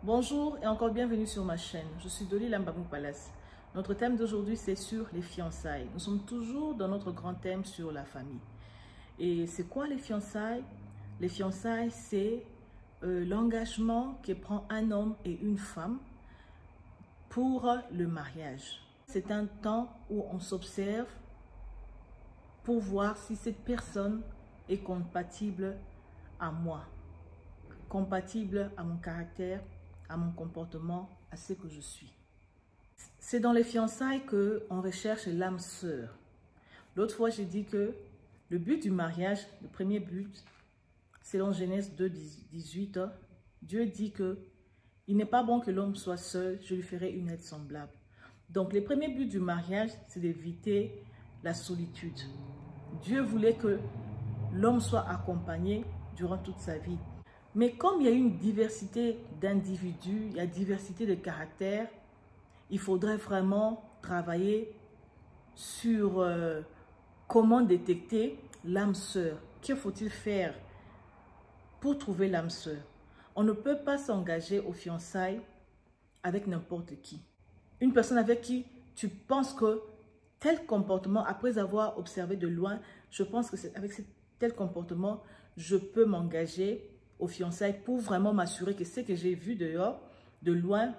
Bonjour et encore bienvenue sur ma chaîne. Je suis Dolly Lambamou Palace. Notre thème d'aujourd'hui, c'est sur les fiançailles. Nous sommes toujours dans notre grand thème sur la famille. Et c'est quoi les fiançailles? Les fiançailles, c'est l'engagement que prend un homme et une femme pour le mariage. C'est un temps où on s'observe pour voir si cette personne est compatible à moi, compatible à mon caractère, à mon comportement, à ce que je suis. C'est dans les fiançailles qu'on recherche l'âme sœur. L'autre fois, j'ai dit que le but du mariage, le premier but, selon Genèse 2, 18, Dieu dit que il n'est pas bon que l'homme soit seul, je lui ferai une aide semblable. Donc, le premier but du mariage, c'est d'éviter la solitude. Dieu voulait que l'homme soit accompagné durant toute sa vie. Mais comme il y a une diversité d'individus, il y a une diversité de caractères, il faudrait vraiment travailler sur comment détecter l'âme sœur. Que faut-il faire pour trouver l'âme sœur? On ne peut pas s'engager aux fiançailles avec n'importe qui. Une personne avec qui tu penses que tel comportement, après avoir observé de loin, je pense que avec tel comportement, je peux m'engager aux fiançailles pour vraiment m'assurer que ce que j'ai vu dehors, de loin,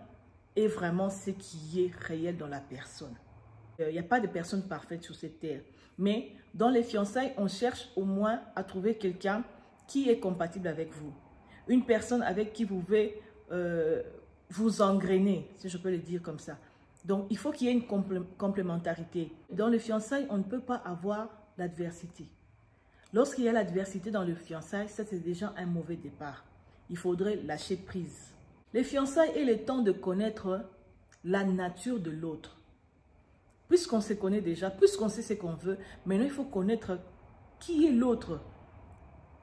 est vraiment ce qui est réel dans la personne. Il n'y a pas de personne parfaite sur cette terre. Mais dans les fiançailles, on cherche au moins à trouver quelqu'un qui est compatible avec vous. Une personne avec qui vous pouvez vous engrainer, si je peux le dire comme ça. Donc, il faut qu'il y ait une complémentarité. Dans les fiançailles, on ne peut pas avoir l'adversité. Lorsqu'il y a l'adversité dans le fiançailles, ça c'est déjà un mauvais départ. Il faudrait lâcher prise. Les fiançailles est le temps de connaître la nature de l'autre. Puisqu'on se connaît déjà, puisqu'on sait ce qu'on veut, maintenant il faut connaître qui est l'autre.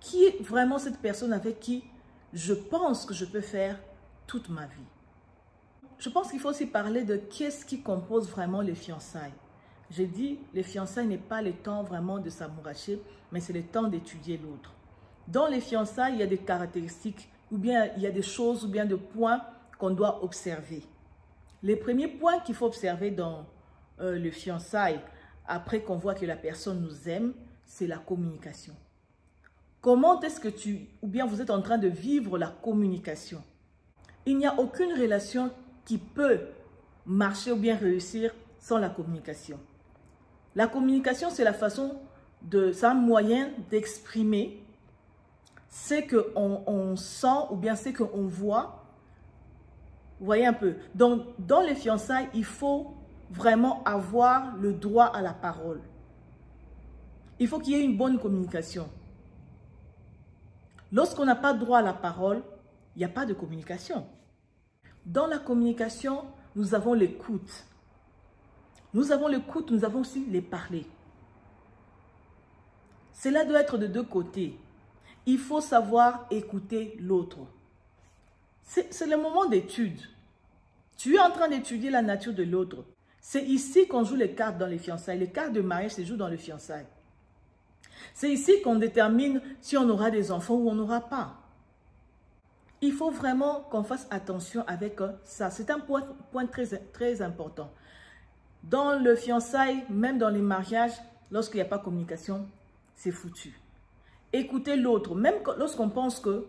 Qui est vraiment cette personne avec qui je pense que je peux faire toute ma vie. Je pense qu'il faut aussi parler de qu'est-ce qui compose vraiment les fiançailles. J'ai dit, les fiançailles n'est pas le temps vraiment de s'amouracher, mais c'est le temps d'étudier l'autre. Dans les fiançailles, il y a des caractéristiques, ou bien il y a des choses, ou bien des points qu'on doit observer. Les premiers points qu'il faut observer dans les fiançailles, après qu'on voit que la personne nous aime, c'est la communication. Comment est-ce que ou bien vous êtes en train de vivre la communication? Il n'y a aucune relation qui peut marcher ou bien réussir sans la communication. La communication, c'est la façon c'est un moyen d'exprimer ce qu'on sent ou bien ce qu'on voit. Vous voyez un peu. Donc, dans les fiançailles, il faut vraiment avoir le droit à la parole. Il faut qu'il y ait une bonne communication. Lorsqu'on n'a pas droit à la parole, il n'y a pas de communication. Dans la communication, nous avons l'écoute. Nous avons l'écoute, nous avons aussi les parler. Cela doit être de deux côtés. Il faut savoir écouter l'autre. C'est le moment d'étude. Tu es en train d'étudier la nature de l'autre. C'est ici qu'on joue les cartes dans les fiançailles. Les cartes de mariage se jouent dans les fiançailles. C'est ici qu'on détermine si on aura des enfants ou on n'aura pas. Il faut vraiment qu'on fasse attention avec ça. C'est un point très important. Dans le fiançailles, même dans les mariages, lorsqu'il n'y a pas de communication, c'est foutu. Écoutez l'autre, même lorsqu'on pense que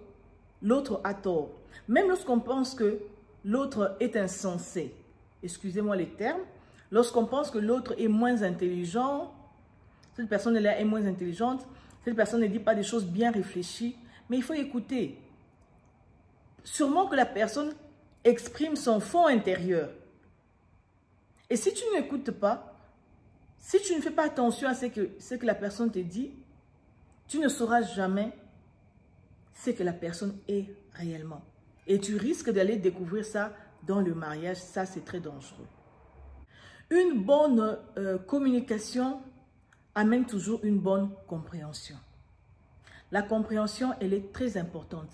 l'autre a tort, même lorsqu'on pense que l'autre est insensé, excusez-moi les termes, lorsqu'on pense que l'autre est moins intelligent, cette personne-là est moins intelligente, cette personne ne dit pas des choses bien réfléchies, mais il faut écouter. Sûrement que la personne exprime son fond intérieur. Et si tu n'écoutes pas, si tu ne fais pas attention à ce que la personne te dit, tu ne sauras jamais ce que la personne est réellement. Et tu risques d'aller découvrir ça dans le mariage. Ça, c'est très dangereux. Une bonne communication amène toujours une bonne compréhension. La compréhension, elle est très importante.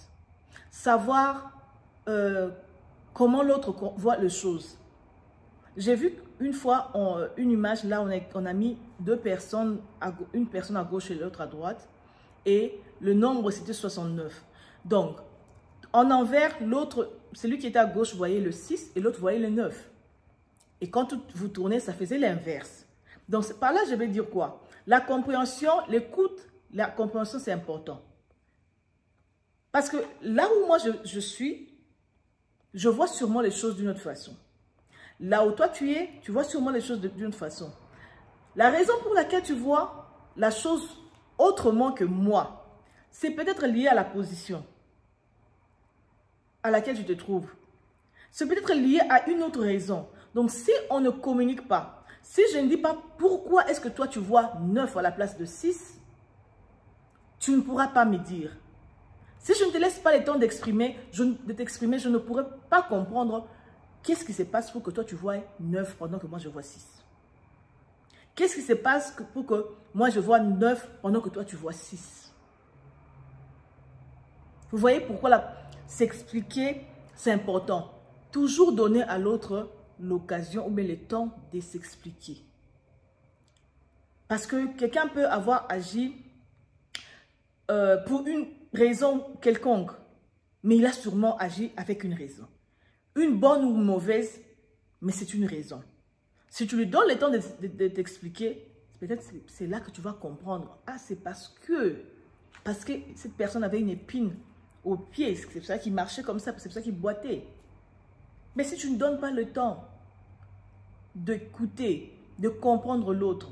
Savoir comment l'autre voit les choses. J'ai vu une fois une image, là on a mis deux personnes, une personne à gauche et l'autre à droite, et le nombre c'était 69. Donc, En envers, l'autre, celui qui était à gauche voyait le 6 et l'autre voyait le 9. Et quand vous tournez, ça faisait l'inverse. Donc, par là, je vais dire quoi? La compréhension, l'écoute, la compréhension, c'est important. Parce que là où moi je suis, je vois sûrement les choses d'une autre façon. Là où toi tu es, tu vois sûrement les choses d'une autre façon. La raison pour laquelle tu vois la chose autrement que moi, c'est peut-être lié à la position à laquelle tu te trouves. C'est peut-être lié à une autre raison. Donc, si on ne communique pas, si je ne dis pas pourquoi est-ce que toi tu vois 9 à la place de 6, tu ne pourras pas me dire. Si je ne te laisse pas le temps d'exprimer, je ne pourrai pas comprendre qu'est-ce qui se passe pour que toi tu vois 9 pendant que moi je vois 6. Qu'est-ce qui se passe pour que moi je vois 9 pendant que toi tu vois 6. Vous voyez pourquoi s'expliquer, c'est important. Toujours donner à l'autre l'occasion ou bien le temps de s'expliquer. Parce que quelqu'un peut avoir agi pour une raison quelconque, mais il a sûrement agi avec une raison. Une bonne ou mauvaise, mais c'est une raison. Si tu lui donnes le temps de t'expliquer, peut-être c'est là que tu vas comprendre. Ah, c'est parce que cette personne avait une épine au pied, c'est pour ça qu'il marchait comme ça, c'est pour ça qu'il boitait. Mais si tu ne donnes pas le temps d'écouter, de comprendre l'autre,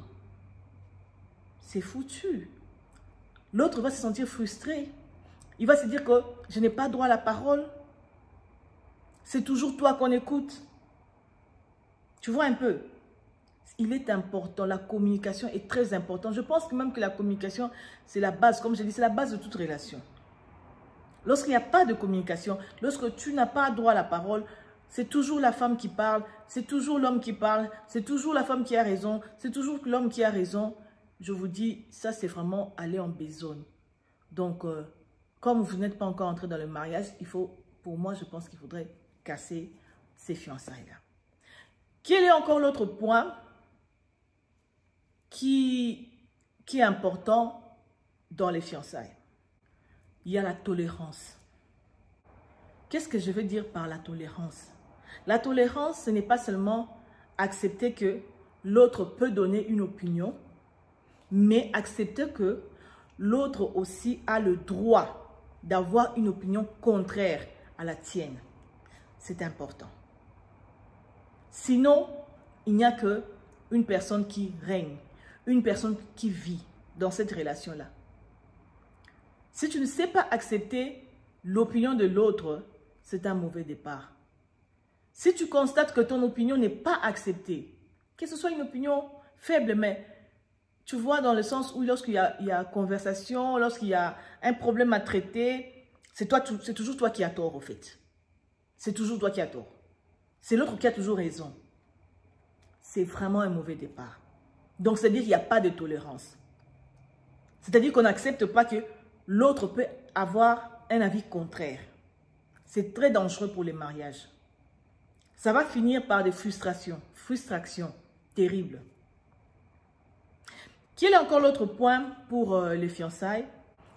c'est foutu. L'autre va se sentir frustré. Il va se dire que je n'ai pas droit à la parole. C'est toujours toi qu'on écoute. Tu vois un peu? Il est important, la communication est très importante. Je pense que même que la communication, c'est la base, comme je dis, c'est la base de toute relation. Lorsqu'il n'y a pas de communication, lorsque tu n'as pas droit à la parole, c'est toujours la femme qui parle, c'est toujours l'homme qui parle, c'est toujours la femme qui a raison, c'est toujours l'homme qui a raison. Je vous dis, ça c'est vraiment aller en besogne. Donc, comme vous n'êtes pas encore entré dans le mariage, pour moi, je pense qu'il faudrait casser ces fiançailles-là. Quel est encore l'autre point qui est important dans les fiançailles? Il y a la tolérance. Qu'est-ce que je veux dire par la tolérance? La tolérance, ce n'est pas seulement accepter que l'autre peut donner une opinion, mais accepter que l'autre aussi a le droit d'avoir une opinion contraire à la tienne. C'est important. Sinon, il n'y a qu'une personne qui règne, une personne qui vit dans cette relation-là. Si tu ne sais pas accepter l'opinion de l'autre, c'est un mauvais départ. Si tu constates que ton opinion n'est pas acceptée, que ce soit une opinion faible, mais tu vois dans le sens où lorsqu'il y a conversation, lorsqu'il y a un problème à traiter, c'est toujours toi qui as tort au fait. C'est toujours toi qui as tort. C'est l'autre qui a toujours raison. C'est vraiment un mauvais départ. Donc, c'est-à-dire qu'il n'y a pas de tolérance. C'est-à-dire qu'on n'accepte pas que l'autre peut avoir un avis contraire. C'est très dangereux pour les mariages. Ça va finir par des frustrations terribles. Quel est encore l'autre point pour les fiançailles?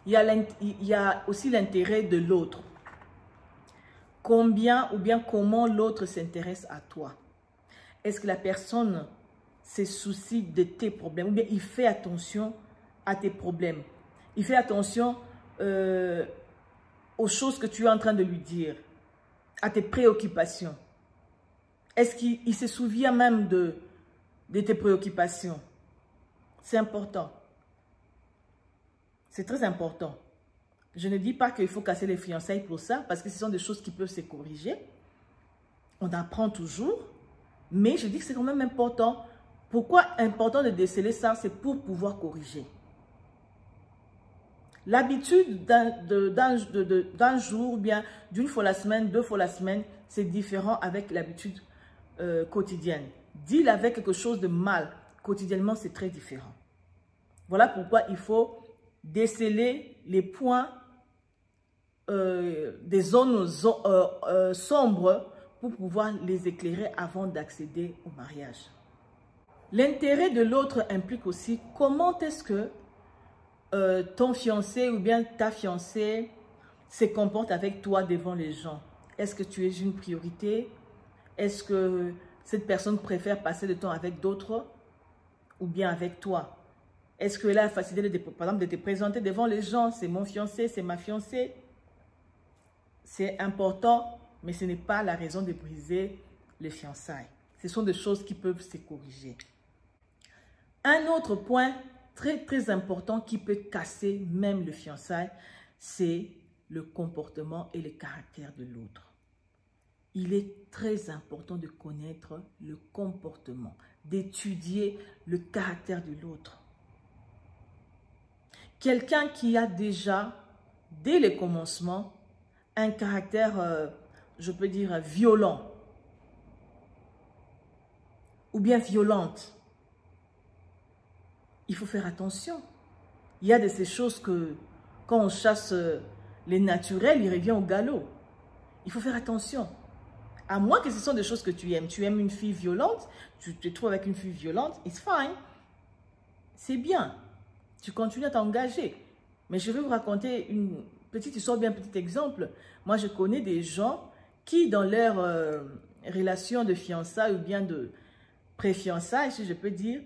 Il y a aussi l'intérêt de l'autre. Combien ou bien comment l'autre s'intéresse à toi? Est-ce que la personne se soucie de tes problèmes ou bien il fait attention à tes problèmes? Il fait attention aux choses que tu es en train de lui dire, à tes préoccupations. Est-ce qu'il se souvient même de tes préoccupations? C'est important. C'est très important. Je ne dis pas qu'il faut casser les fiançailles pour ça, parce que ce sont des choses qui peuvent se corriger. On apprend toujours, mais je dis que c'est quand même important. Pourquoi important de déceler ça? C'est pour pouvoir corriger. L'habitude d'un jour, bien d'une fois la semaine, 2 fois la semaine, c'est différent avec l'habitude quotidienne. Deal avec quelque chose de mal, quotidiennement, c'est très différent. Voilà pourquoi il faut déceler les points des zones sombres pour pouvoir les éclairer avant d'accéder au mariage. L'intérêt de l'autre implique aussi comment est-ce que ton fiancé ou bien ta fiancée se comporte avec toi devant les gens? Est-ce que tu es une priorité? Est-ce que cette personne préfère passer le temps avec d'autres ou bien avec toi? Est-ce qu'elle a la facilité, par exemple, de te présenter devant les gens? C'est mon fiancé, c'est ma fiancée. C'est important, mais ce n'est pas la raison de briser les fiançailles. Ce sont des choses qui peuvent se corriger. Un autre point très, très important qui peut casser même le fiançailles, c'est le comportement et le caractère de l'autre. Il est très important de connaître le comportement, d'étudier le caractère de l'autre. Quelqu'un qui a déjà, dès le commencement, un caractère, je peux dire, violent ou bien violente, il faut faire attention. Il y a de ces choses que, quand on chasse les naturels, il revient au galop. Il faut faire attention. À moins que ce sont des choses que tu aimes. Tu aimes une fille violente, tu te trouves avec une fille violente, it's fine. C'est bien. Tu continues à t'engager. Mais je vais vous raconter une petite histoire, bien un petit exemple. Moi, je connais des gens qui, dans leur relation de fiançailles ou bien de pré-fiançailles, si je peux dire,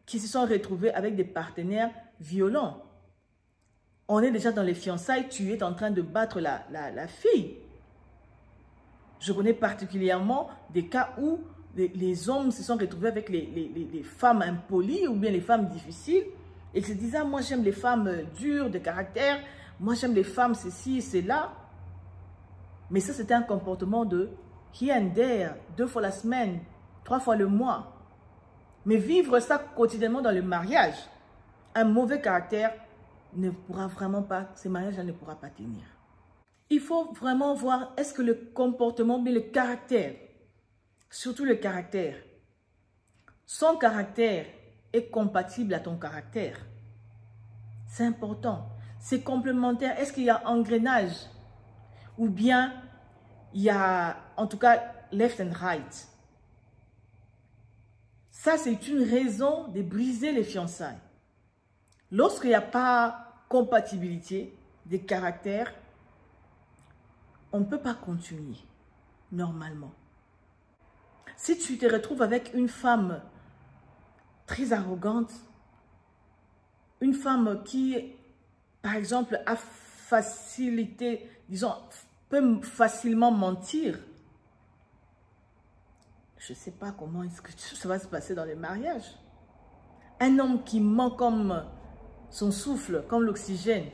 qui se sont retrouvés avec des partenaires violents. On est déjà dans les fiançailles, tu es en train de battre la fille. Je connais particulièrement des cas où les hommes se sont retrouvés avec les femmes impolies ou bien les femmes difficiles et qui se disaient, ah, moi j'aime les femmes dures de caractère, moi j'aime les femmes ceci, cela. Mais ça, c'était un comportement de here and there, 2 fois la semaine, 3 fois le mois. Mais vivre ça quotidiennement dans le mariage, un mauvais caractère ne pourra vraiment pas, ce mariage-là ne pourra pas tenir. Il faut vraiment voir, est-ce que le comportement, mais le caractère, surtout le caractère, son caractère est compatible à ton caractère. C'est important. C'est complémentaire. Est-ce qu'il y a engrenage? Ou bien il y a, en tout cas, left and right. Ça, c'est une raison de briser les fiançailles. Lorsqu'il n'y a pas compatibilité des caractères, on ne peut pas continuer normalement. Si tu te retrouves avec une femme très arrogante, une femme qui, par exemple, a facilité, disons, peut facilement mentir, je ne sais pas comment est-ce que ça va se passer dans les mariages. Un homme qui ment comme son souffle, comme l'oxygène,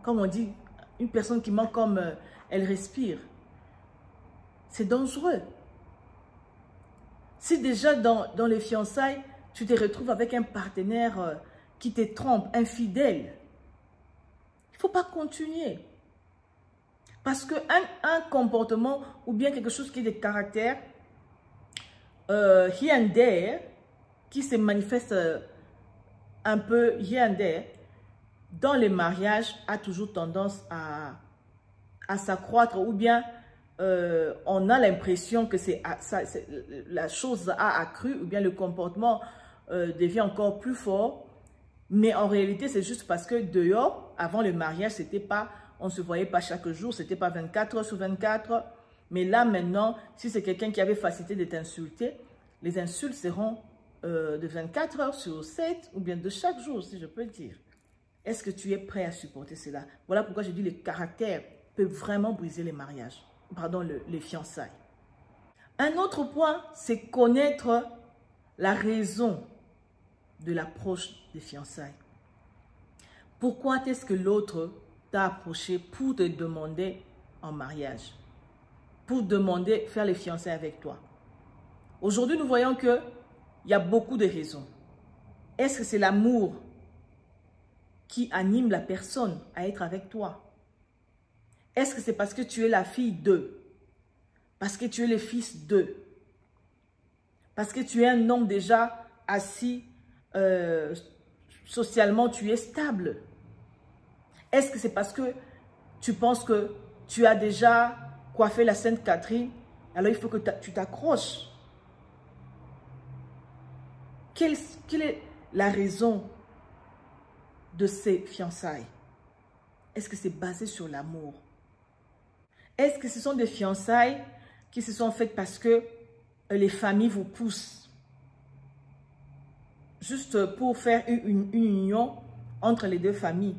comme on dit, une personne qui ment comme elle respire, c'est dangereux. Si déjà dans les fiançailles, tu te retrouves avec un partenaire qui te trompe, infidèle, il ne faut pas continuer. Parce qu'un comportement ou bien quelque chose qui est de caractère, here and there, qui se manifeste un peu here and there, dans les mariages, a toujours tendance à s'accroître ou bien on a l'impression que la chose a accru ou bien le comportement devient encore plus fort. Mais en réalité, c'est juste parce que dehors, avant le mariage, on ne se voyait pas chaque jour, c'était pas 24 heures sur 24. Mais là, maintenant, si c'est quelqu'un qui avait facilité de t'insulter, les insultes seront de 24 heures sur 7 ou bien de chaque jour, si je peux dire. Est-ce que tu es prêt à supporter cela? Voilà pourquoi je dis le caractère peut vraiment briser les mariages, pardon, les fiançailles. Un autre point, c'est connaître la raison de l'approche des fiançailles. Pourquoi est-ce que l'autre t'a approché pour te demander en mariage? Pour demander faire les fiançailles avec toi. Aujourd'hui, nous voyons qu'il y a beaucoup de raisons. Est-ce que c'est l'amour qui anime la personne à être avec toi? Est-ce que c'est parce que tu es la fille d'eux? Parce que tu es le fils d'eux? Parce que tu es un homme déjà assis, socialement, tu es stable? Est-ce que c'est parce que tu penses que tu as déjà coiffé la Sainte Catherine, alors il faut que tu t'accroches? Quelle est la raison de ces fiançailles? est-ce que c'est basé sur l'amour? Est-ce que ce sont des fiançailles qui se sont faites parce que les familles vous poussent? Juste pour faire une union entre les deux familles.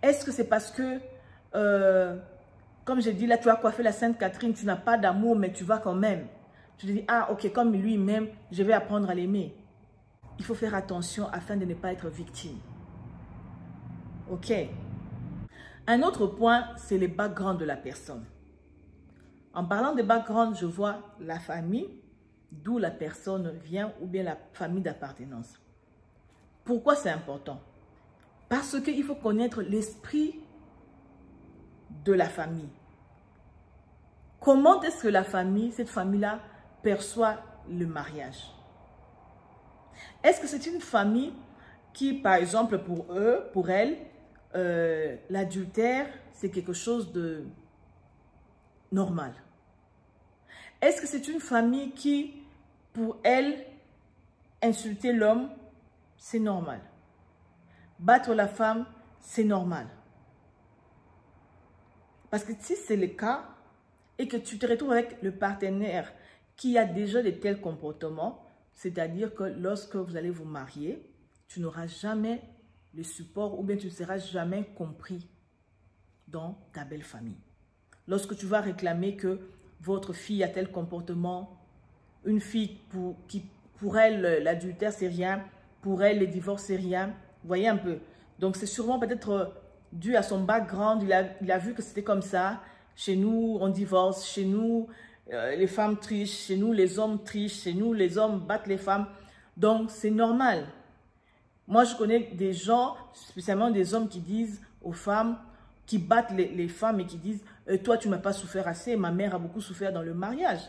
Est-ce que c'est parce que, comme j'ai dit, là, tu as coiffé la Sainte Catherine, tu n'as pas d'amour, mais tu vas quand même. Tu te dis, ah, ok, comme lui m'aime, je vais apprendre à l'aimer. Il faut faire attention afin de ne pas être victime. Ok. Un autre point, c'est le background de la personne. En parlant de background, je vois la famille, d'où la personne vient, ou bien la famille d'appartenance. Pourquoi c'est important? Parce qu'il faut connaître l'esprit de la famille. Comment est-ce que la famille, cette famille-là, perçoit le mariage? Est-ce que c'est une famille qui, par exemple, pour eux, pour elle, l'adultère, c'est quelque chose de normal? Est-ce que c'est une famille qui, pour elle, insulter l'homme, c'est normal? Battre la femme, c'est normal? Parce que si c'est le cas, et que tu te retrouves avec le partenaire qui a déjà de tels comportements, c'est-à-dire que lorsque vous allez vous marier, tu n'auras jamais le support ou bien tu ne seras jamais compris dans ta belle famille. Lorsque tu vas réclamer que votre fille a tel comportement, une fille pour elle, l'adultère, c'est rien, pour elle, le divorce, c'est rien, vous voyez un peu. Donc, c'est sûrement peut-être dû à son background, il a vu que c'était comme ça. Chez nous, on divorce, chez nous, les femmes trichent, chez nous, les hommes trichent, chez nous, les hommes battent les femmes. Donc, c'est normal. Moi, je connais des gens, spécialement des hommes qui disent aux femmes, qui battent les femmes et qui disent « Toi, tu ne m'as pas souffert assez, ma mère a beaucoup souffert dans le mariage. »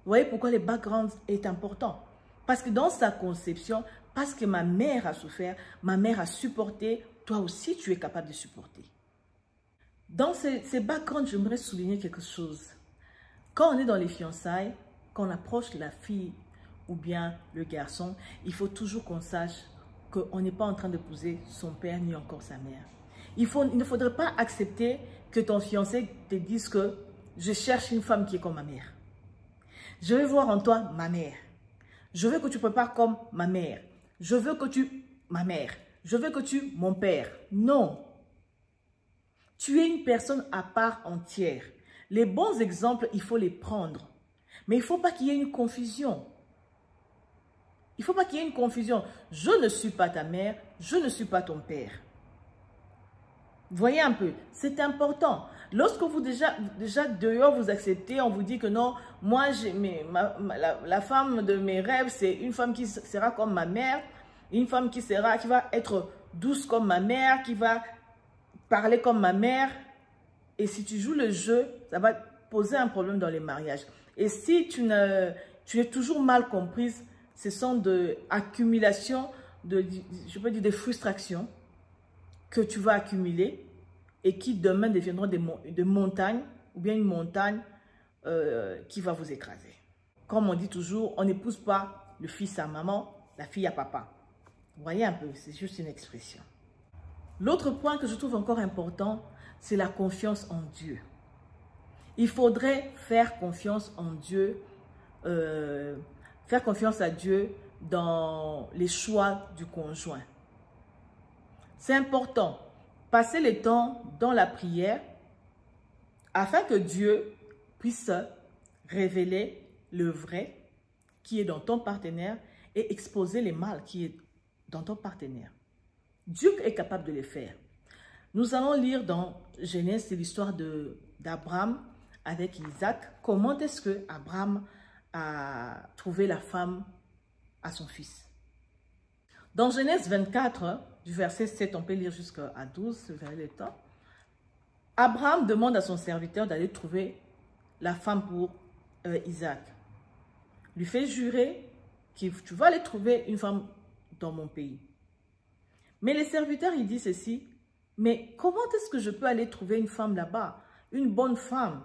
Vous voyez pourquoi le background est important? Parce que dans sa conception, parce que ma mère a souffert, ma mère a supporté, toi aussi, tu es capable de supporter. Dans ces backgrounds, j'aimerais souligner quelque chose. Quand on est dans les fiançailles, quand on approche la fille ou bien le garçon, il faut toujours qu'on sache qu'on n'est pas en train d'épouser son père ni encore sa mère. Il ne faudrait pas accepter que ton fiancé te dise que je cherche une femme qui est comme ma mère. Je veux voir en toi ma mère. Je veux que tu prépares comme ma mère. Je veux que tu... ma mère. Je veux que tu... mon père. Non. Tu es une personne à part entière. Les bons exemples, il faut les prendre. Mais il ne faut pas qu'il y ait une confusion. Il ne faut pas qu'il y ait une confusion. Je ne suis pas ta mère, je ne suis pas ton père. Voyez un peu, c'est important. Lorsque vous déjà dehors vous acceptez, on vous dit que non, moi la femme de mes rêves, c'est une femme qui sera comme ma mère, une femme qui va être douce comme ma mère, qui va parler comme ma mère. Et si tu joues le jeu, ça va poser un problème dans les mariages. Et si tu es toujours mal comprise, ce sont de accumulation je peux dire, de frustrations que tu vas accumuler et qui demain deviendront des montagnes ou bien une montagne qui va vous écraser. Comme on dit toujours, on n'épouse pas le fils à maman, la fille à papa. Vous voyez un peu, c'est juste une expression. L'autre point que je trouve encore important, c'est la confiance en Dieu. Il faudrait faire confiance en Dieu, faire confiance à Dieu dans les choix du conjoint. C'est important. Passer le temps dans la prière afin que Dieu puisse révéler le vrai qui est dans ton partenaire et exposer le mal qui est dans ton partenaire. Dieu est capable de le faire. Nous allons lire dans Genèse, c'est l'histoire d'Abraham avec Isaac. Comment est-ce que Abraham a trouvé la femme à son fils? Dans Genèse 24, du verset 7, on peut lire jusqu'à 12, si vous avez le temps. Abraham demande à son serviteur d'aller trouver la femme pour Isaac. Lui fait jurer que tu vas aller trouver une femme dans mon pays. Mais le serviteur, il dit ceci, mais comment est-ce que je peux aller trouver une femme là-bas, une bonne femme?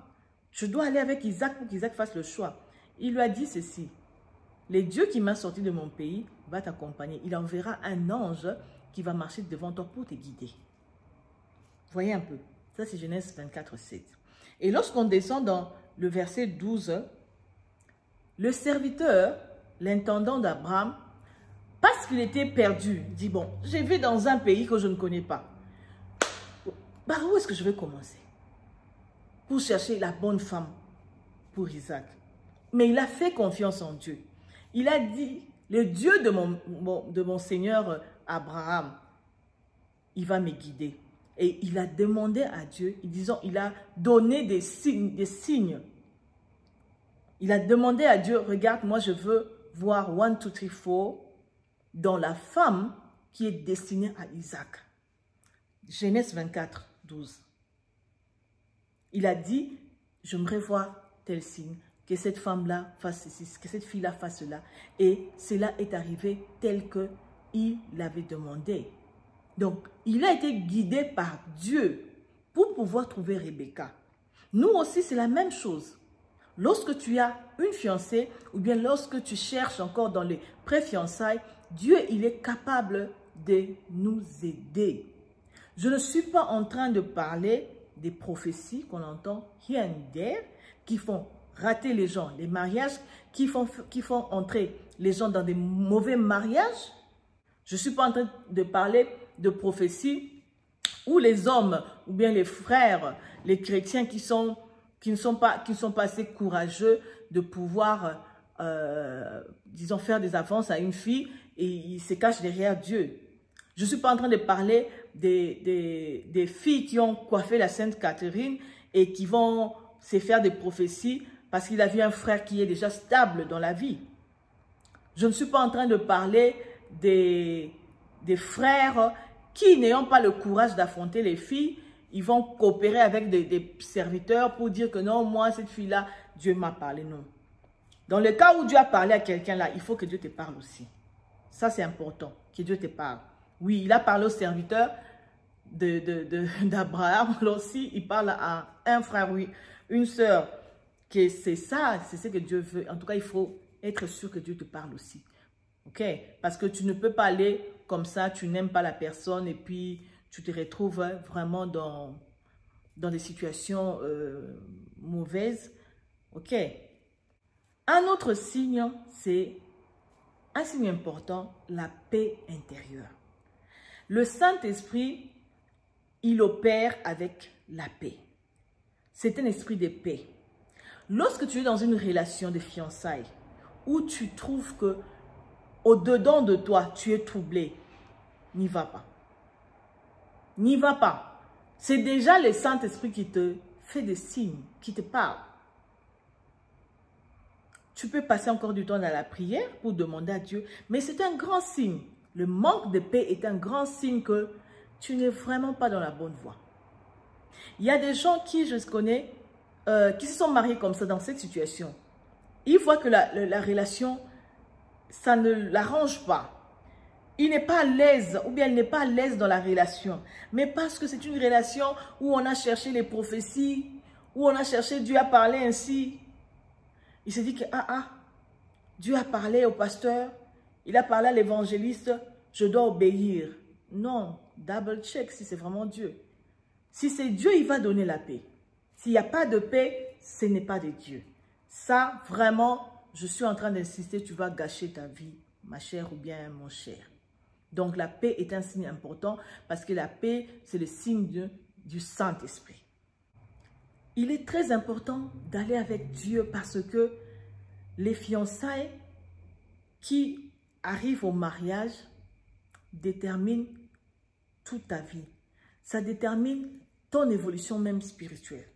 Je dois aller avec Isaac pour qu'Isaac fasse le choix. Il lui a dit ceci, le Dieu qui m'a sorti de mon pays va t'accompagner. Il enverra un ange qui va marcher devant toi pour te guider. Voyez un peu. Ça, c'est Genèse 24, 7. Et lorsqu'on descend dans le verset 12, le serviteur, l'intendant d'Abraham, parce qu'il était perdu, dit, bon, je vais dans un pays que je ne connais pas. Par où est-ce que je vais commencer pour chercher la bonne femme pour Isaac? Mais il a fait confiance en Dieu. Il a dit, le Dieu de mon Seigneur Abraham, il va me guider. Et il a demandé à Dieu, il a donné des signes. Il a demandé à Dieu, regarde, moi je veux voir 1, 2, 3, 4 dans la femme qui est destinée à Isaac. Genèse 24, 12. Il a dit, j'aimerais voir tel signe, que cette femme-là fasse ceci, que cette fille-là fasse cela. Et cela est arrivé tel qu'il l'avait demandé. Donc, il a été guidé par Dieu pour pouvoir trouver Rebecca. Nous aussi, c'est la même chose. Lorsque tu as une fiancée ou bien lorsque tu cherches encore dans les pré-fiançailles, Dieu, il est capable de nous aider. Je ne suis pas en train de parler des prophéties qu'on entend here and there qui font rater les gens, les mariages, qui font entrer les gens dans des mauvais mariages. Je ne suis pas en train de parler de prophéties où les hommes ou bien les frères, les chrétiens qui ne sont pas assez courageux de pouvoir, disons, faire des avances à une fille et ils se cachent derrière Dieu. Je ne suis pas en train de parler des filles qui ont coiffé la Sainte Catherine et qui vont se faire des prophéties parce qu'il a vu un frère qui est déjà stable dans la vie. Je ne suis pas en train de parler des frères qui, n'ayant pas le courage d'affronter les filles, ils vont coopérer avec des serviteurs pour dire que non, moi, cette fille-là, Dieu m'a parlé. Non. Dans le cas où Dieu a parlé à quelqu'un là, il faut que Dieu te parle aussi. Ça, c'est important, que Dieu te parle. Oui, il a parlé au serviteur d'Abraham. Là aussi, il parle à un frère, oui, une sœur. Que c'est ça, c'est ce que Dieu veut. En tout cas, il faut être sûr que Dieu te parle aussi. Ok? Parce que tu ne peux pas aller comme ça, tu n'aimes pas la personne et puis tu te retrouves vraiment dans des situations mauvaises. Ok? Un autre signe, c'est un signe important, la paix intérieure. Le Saint-Esprit, il opère avec la paix. C'est un esprit de paix. Lorsque tu es dans une relation de fiançailles où tu trouves que au-dedans de toi, tu es troublé, n'y va pas. N'y va pas. C'est déjà le Saint-Esprit qui te fait des signes, qui te parle. Tu peux passer encore du temps dans la prière pour demander à Dieu, mais c'est un grand signe. Le manque de paix est un grand signe que tu n'es vraiment pas dans la bonne voie. Il y a des gens qui, je connais, qui se sont mariés comme ça dans cette situation. Ils voient que la relation, ça ne l'arrange pas. Il n'est pas à l'aise ou bien elle n'est pas à l'aise dans la relation. Mais parce que c'est une relation où on a cherché les prophéties, où on a cherché Dieu a parlé ainsi. Il se dit que Dieu a parlé au pasteur, il a parlé à l'évangéliste, je dois obéir. Non, double check si c'est vraiment Dieu. Si c'est Dieu, il va donner la paix. S'il n'y a pas de paix, ce n'est pas de Dieu. Ça, vraiment, je suis en train d'insister, tu vas gâcher ta vie, ma chère ou bien mon cher. Donc, la paix est un signe important parce que la paix, c'est le signe du Saint-Esprit. Il est très important d'aller avec Dieu parce que les fiançailles qui arrivent au mariage déterminent toute ta vie. Ça détermine ton évolution même spirituelle.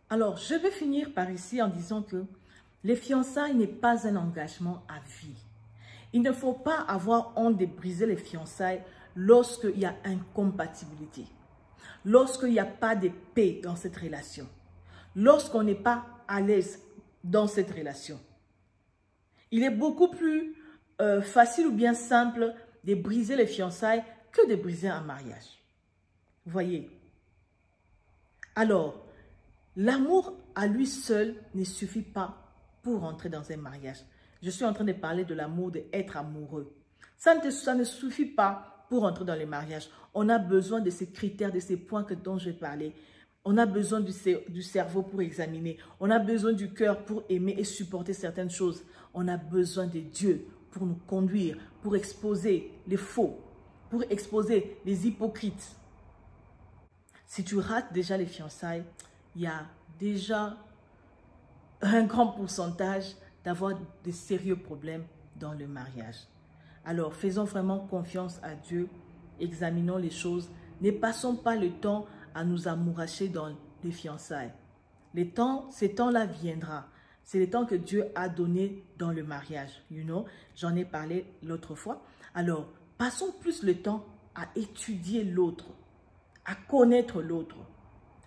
Alors, je vais finir par ici en disant que les fiançailles n'est pas un engagement à vie. Il ne faut pas avoir honte de briser les fiançailles lorsqu'il y a incompatibilité, lorsqu'il n'y a pas de paix dans cette relation, lorsqu'on n'est pas à l'aise dans cette relation. Il est beaucoup plus facile ou bien simple de briser les fiançailles que de briser un mariage. Vous voyez? Alors, l'amour à lui seul ne suffit pas pour entrer dans un mariage. Je suis en train de parler de l'amour, d'être amoureux. Ça ne suffit pas pour entrer dans le mariage. On a besoin de ces critères, de ces points dont j'ai parlé. On a besoin du cerveau pour examiner. On a besoin du cœur pour aimer et supporter certaines choses. On a besoin de Dieu pour nous conduire, pour exposer les faux, pour exposer les hypocrites. Si tu rates déjà les fiançailles, il y a déjà un grand pourcentage d'avoir de sérieux problèmes dans le mariage. Alors, faisons vraiment confiance à Dieu, examinons les choses, ne passons pas le temps à nous amouracher dans les fiançailles. Ces temps-là viendra. C'est le temps que Dieu a donné dans le mariage. J'en ai parlé l'autre fois. Alors, passons plus le temps à étudier l'autre, à connaître l'autre,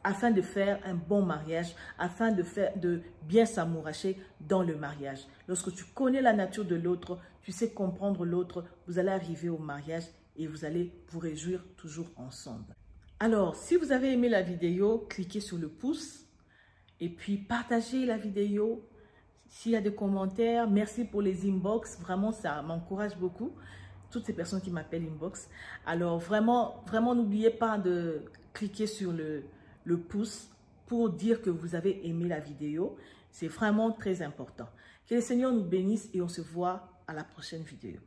afin de faire un bon mariage, afin de bien s'amouracher dans le mariage. Lorsque tu connais la nature de l'autre, tu sais comprendre l'autre, vous allez arriver au mariage et vous allez vous réjouir toujours ensemble. Alors, si vous avez aimé la vidéo, cliquez sur le pouce et puis partagez la vidéo. S'il y a des commentaires, merci pour les inbox. Vraiment, ça m'encourage beaucoup. Toutes ces personnes qui m'appellent inbox. Alors, vraiment, n'oubliez pas de cliquer sur le pouce pour dire que vous avez aimé la vidéo. C'est vraiment très important. Que le Seigneur nous bénisse et on se voit à la prochaine vidéo.